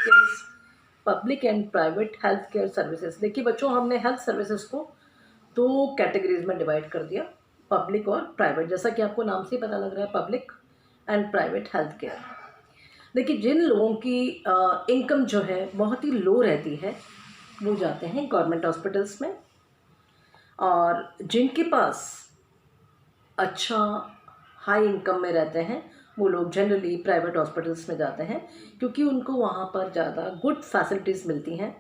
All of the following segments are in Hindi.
Care, public and private health care services. देखिए बच्चों, हमने हेल्थ सर्विसेज को दो कैटेगरीज में डिवाइड कर दिया, पब्लिक और प्राइवेट। जैसा कि आपको नाम से ही पता लग रहा है, public and private health care. देखिए, जिन लोगों की इनकम जो है बहुत ही लो रहती है वो जाते हैं गवर्नमेंट हॉस्पिटल्स में, और जिनके पास अच्छा हाई इनकम में रहते हैं वो लोग जनरली प्राइवेट हॉस्पिटल्स में जाते हैं, क्योंकि उनको वहाँ पर ज़्यादा गुड फैसिलिटीज़ मिलती हैं।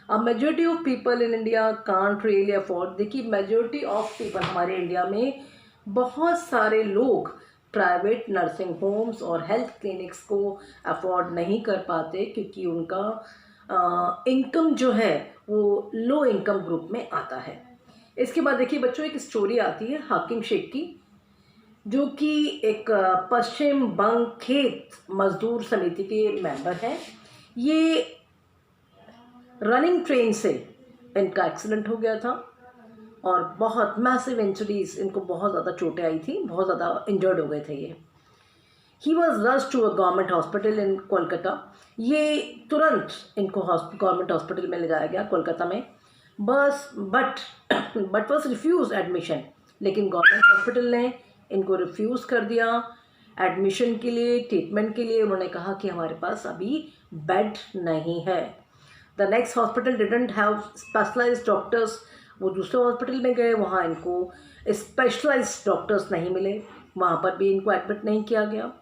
अब majority of people in India can't really afford. देखिए, मेजॉरिटी ऑफ पीपल हमारे इंडिया में बहुत सारे लोग प्राइवेट नर्सिंग होम्स और हेल्थ क्लिनिक्स को अफोर्ड नहीं कर पाते, क्योंकि उनका इनकम जो है वो लो इनकम ग्रुप में आता है। इसके बाद देखिए बच्चों, एक स्टोरी आती है हाकिम शेख की, जो कि एक पश्चिम बंग खेत मजदूर समिति के मेंबर हैं। ये रनिंग ट्रेन से इनका एक्सीडेंट हो गया था और बहुत मैसिव इंजरीज, इनको बहुत ज़्यादा चोटें आई थी, बहुत ज़्यादा इंजर्ड हो गए थे ये। He was rush to a government hospital in Kolkata. ये तुरंत इनको गवर्नमेंट हॉस्पिटल में ले जाया गया कोलकाता में, बट वॉज रिफ्यूज एडमिशन। लेकिन गवर्नमेंट हॉस्पिटल ने इनको रिफ्यूज़ कर दिया एडमिशन के लिए, ट्रीटमेंट के लिए। उन्होंने कहा कि हमारे पास अभी बेड नहीं है। The next hospital didn't have specialised doctors. वो दूसरे हॉस्पिटल में गए, वहाँ इनको स्पेशलाइज्ड डॉक्टर्स नहीं मिले, वहाँ पर भी इनको एडमिट नहीं किया गया।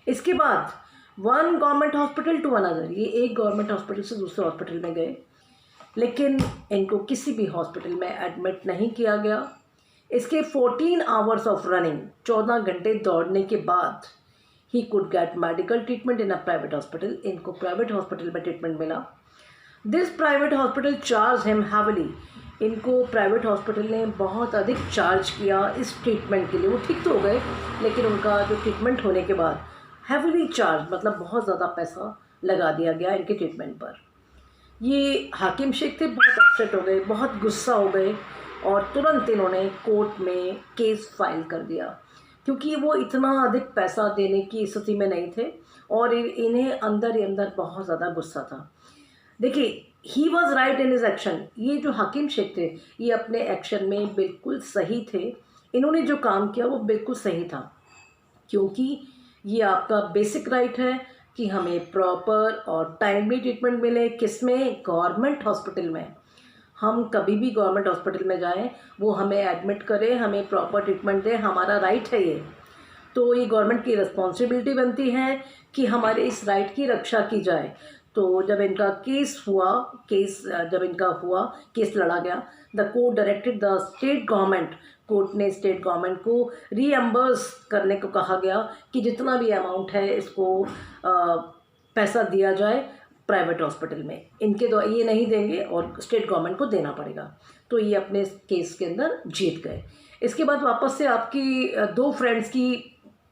इसके बाद one government hospital to another, ये एक गवर्नमेंट हॉस्पिटल से दूसरे हॉस्पिटल में गए, लेकिन इनको किसी भी हॉस्पिटल में एडमिट नहीं किया गया। इसके 14 आवर्स ऑफ रनिंग, 14 घंटे दौड़ने के बाद he could get medical treatment in a private hospital. इनको प्राइवेट हॉस्पिटल में ट्रीटमेंट मिला। This private hospital charge him heavily. इनको प्राइवेट हॉस्पिटल ने बहुत अधिक चार्ज किया इस ट्रीटमेंट के लिए। वो ठीक तो हो गए, लेकिन उनका जो ट्रीटमेंट होने के बाद हैवली चार्ज, मतलब बहुत ज़्यादा पैसा लगा दिया गया इनके ट्रीटमेंट पर। ये हाकिम शेख थे, बहुत अपसेट हो गए, बहुत गुस्सा हो गए और तुरंत इन्होंने कोर्ट में केस फाइल कर दिया, क्योंकि वो इतना अधिक पैसा देने की स्थिति में नहीं थे और इन्हें अंदर ही अंदर बहुत ज़्यादा गुस्सा था। देखिए, he was right in his action. ये जो हाकिम शेख थे, ये अपने एक्शन में बिल्कुल सही थे। इन्होंने जो काम किया वो बिल्कुल सही था, क्योंकि ये आपका बेसिक राइट है कि हमें प्रॉपर और टाइमली ट्रीटमेंट मिले। किसमें? गवर्नमेंट हॉस्पिटल में। हम कभी भी गवर्नमेंट हॉस्पिटल में जाएं, वो हमें एडमिट करे, हमें प्रॉपर ट्रीटमेंट दे, हमारा राइट है ये। तो ये गवर्नमेंट की रिस्पॉन्सिबिलिटी बनती है कि हमारे इस राइट की रक्षा की जाए। तो जब इनका केस लड़ा गया, the court directed the state government. Court ने स्टेट गवर्नमेंट को रीएम्बर्स करने को कहा गया कि जितना भी अमाउंट है इसको पैसा दिया जाए प्राइवेट हॉस्पिटल में। इनके द्वारा ये नहीं देंगे और स्टेट गवर्नमेंट को देना पड़ेगा। तो ये अपने केस के अंदर जीत गए। इसके बाद वापस से आपकी दो फ्रेंड्स की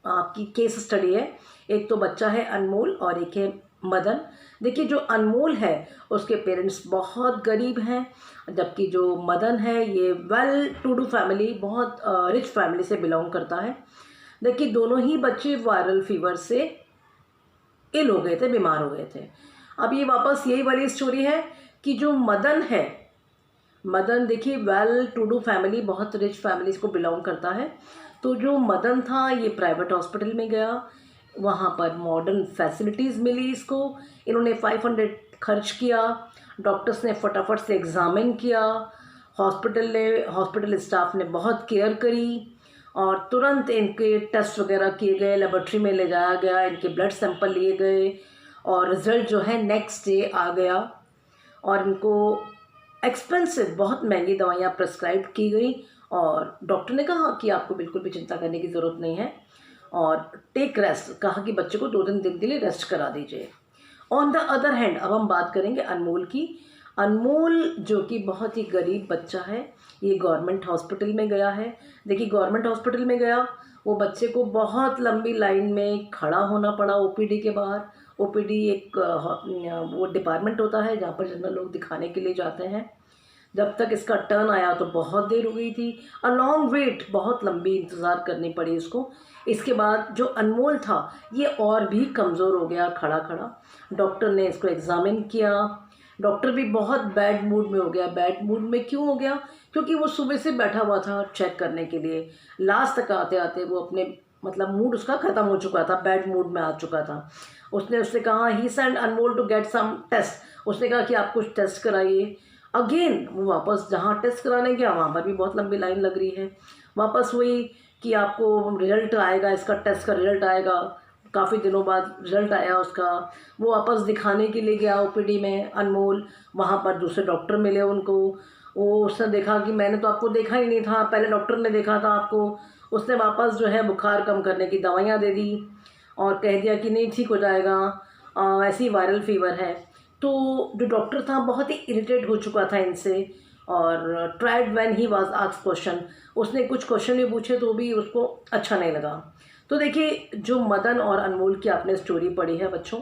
आपकी केस स्टडी है। एक तो बच्चा है अनमोल और एक है मदन। देखिए, जो अनमोल है उसके पेरेंट्स बहुत गरीब हैं, जबकि जो मदन है ये वेल टू डू फैमिली, बहुत रिच फैमिली से बिलोंग करता है। देखिए, दोनों ही बच्चे वायरल फीवर से इल हो गए थे, बीमार हो गए थे। अब ये वापस यही वाली स्टोरी है कि जो मदन है, मदन देखिए वेल टू डू फैमिली, बहुत रिच फैमिली को बिलोंग करता है। तो जो मदन था ये प्राइवेट हॉस्पिटल में गया, वहाँ पर मॉडर्न फैसिलिटीज़ मिली इसको। इन्होंने 500 खर्च किया, डॉक्टर्स ने फटाफट से एग्ज़ामिन किया, हॉस्पिटल स्टाफ ने बहुत केयर करी और तुरंत इनके टेस्ट वगैरह किए गए, लेबोरेटरी में ले जाया गया, इनके ब्लड सैंपल लिए गए और रिज़ल्ट जो है नेक्स्ट डे आ गया। और इनको एक्सपेंसिव, बहुत महंगी दवाइयाँ प्रिस्क्राइब की गई और डॉक्टर ने कहा कि आपको बिल्कुल भी चिंता करने की ज़रूरत नहीं है और टेक रेस्ट, कहा कि बच्चे को 2 दिन के लिए रेस्ट करा दीजिए। ऑन द अदर हैंड, अब हम बात करेंगे अनमोल की। अनमोल जो कि बहुत ही गरीब बच्चा है, ये गवर्नमेंट हॉस्पिटल में गया है। देखिए, गवर्नमेंट हॉस्पिटल में गया, वो बच्चे को बहुत लंबी लाइन में खड़ा होना पड़ा ओपीडी के बाहर। ओपीडी एक वो डिपार्टमेंट होता है जहाँ पर जनरल लोग दिखाने के लिए जाते हैं। जब तक इसका टर्न आया तो बहुत देर हो गई थी, अ लॉन्ग वेट, बहुत लंबी इंतज़ार करनी पड़ी इसको। इसके बाद जो अनमोल था ये और भी कमज़ोर हो गया खड़ा खड़ा। डॉक्टर ने इसको एग्ज़ामिन किया। डॉक्टर भी बहुत बैड मूड में हो गया। बैड मूड में क्यों हो गया? क्योंकि वो सुबह से बैठा हुआ था चेक करने के लिए। लास्ट तक आते आते वो अपने मतलब मूड उसका ख़त्म हो चुका था, बैड मूड में आ चुका था। उसने उससे कहा he send Anmol to get some test. उसने कहा कि आप कुछ टेस्ट कराइए। अगेन वो वापस जहाँ टेस्ट कराने गया वहाँ पर भी बहुत लंबी लाइन लग रही है। वापस वही कि आपको रिजल्ट आएगा, इसका टेस्ट का रिजल्ट आएगा। काफ़ी दिनों बाद रिजल्ट आया उसका। वो वापस दिखाने के लिए गया ओपीडी में अनमोल। वहाँ पर दूसरे डॉक्टर मिले उनको। वो उसने देखा कि मैंने तो आपको देखा ही नहीं था, पहले डॉक्टर ने देखा था आपको। उसने वापस जो है बुखार कम करने की दवाइयाँ दे दी और कह दिया कि नहीं ठीक हो जाएगा, ऐसी वायरल फीवर है। तो जो डॉक्टर था बहुत ही इरिटेट हो चुका था इनसे और tried when he was asked question, उसने कुछ क्वेश्चन भी पूछे तो भी उसको अच्छा नहीं लगा। तो देखिए जो मदन और अनमोल की आपने स्टोरी पढ़ी है बच्चों,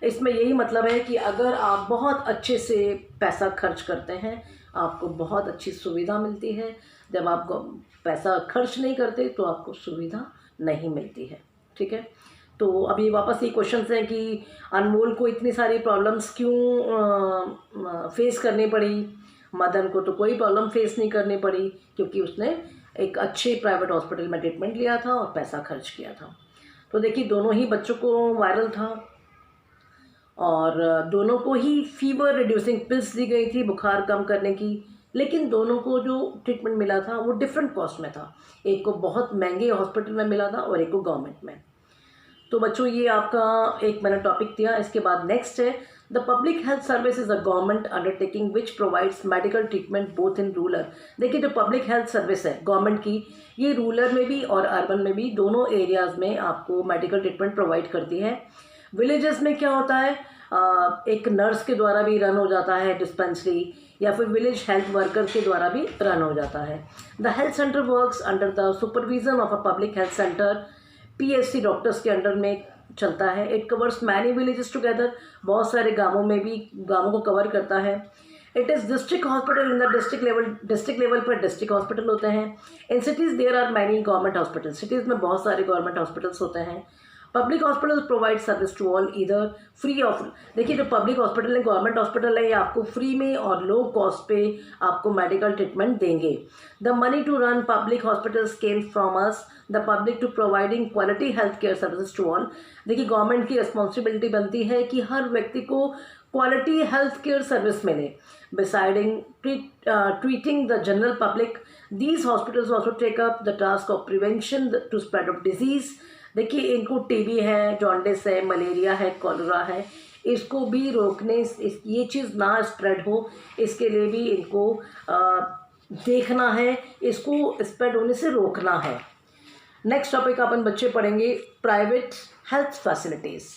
इसमें यही मतलब है कि अगर आप बहुत अच्छे से पैसा खर्च करते हैं आपको बहुत अच्छी सुविधा मिलती है। जब आप पैसा खर्च नहीं करते तो आपको सुविधा नहीं मिलती है। ठीक है, तो अभी वापस ये क्वेश्चन हैं कि अनमोल को इतनी सारी प्रॉब्लम्स क्यों फेस करनी पड़ी। मदन को तो कोई प्रॉब्लम फेस नहीं करनी पड़ी क्योंकि उसने एक अच्छे प्राइवेट हॉस्पिटल में ट्रीटमेंट लिया था और पैसा खर्च किया था। तो देखिए दोनों ही बच्चों को वायरल था और दोनों को ही फीवर रिड्यूसिंग पिल्स दी गई थी बुखार कम करने की, लेकिन दोनों को जो ट्रीटमेंट मिला था वो डिफरेंट कॉस्ट में था। एक को बहुत महंगे हॉस्पिटल में मिला था और एक को गवर्नमेंट में। तो बच्चों ये आपका एक मैंने टॉपिक दिया। इसके बाद नेक्स्ट है the public health service is a government undertaking which provides medical treatment both in rural. देखिए जो पब्लिक हेल्थ सर्विस है गवर्नमेंट की, ये रूरल में भी और अर्बन में भी दोनों एरियाज़ में आपको मेडिकल ट्रीटमेंट प्रोवाइड करती है। विलेजेस में क्या होता है, एक नर्स के द्वारा भी रन हो जाता है डिस्पेंसरी या फिर विलेज हेल्थ वर्कर के द्वारा भी रन हो जाता है। The health centre works under the supervision of a public health centre, PHC doctors के अंडर में चलता है। It covers many villages together, बहुत सारे गांवों में भी गांवों को कवर करता है। It is district hospital in the district level पर डिस्ट्रिक्ट हॉस्पिटल होते हैं। In cities there are many government hospital, cities में बहुत सारे गवर्नमेंट हॉस्पिटल्स होते हैं। Public hospitals provide service to all either free of. देखिए जो पब्लिक हॉस्पिटल है गवर्नमेंट हॉस्पिटल है ये आपको फ्री में और लो कॉस्ट पे आपको मेडिकल ट्रीटमेंट देंगे। The money to run public hospitals came from us the public to providing quality health care services to all. देखिए गवर्नमेंट की रिस्पॉन्सिबिलिटी बनती है कि हर व्यक्ति को क्वालिटी हेल्थ केयर सर्विस मिले। Besides treating the general public, these hospitals also take up the task of prevention to spread of disease. देखिए इनको टीबी है, जॉन्डिस है, मलेरिया है, कॉलरा है, इसको भी रोकने ये चीज़ ना स्प्रेड हो इसके लिए भी इनको देखना है, इसको स्प्रेड होने से रोकना है। नेक्स्ट टॉपिक अपन बच्चे पढ़ेंगे प्राइवेट हेल्थ फैसिलिटीज़।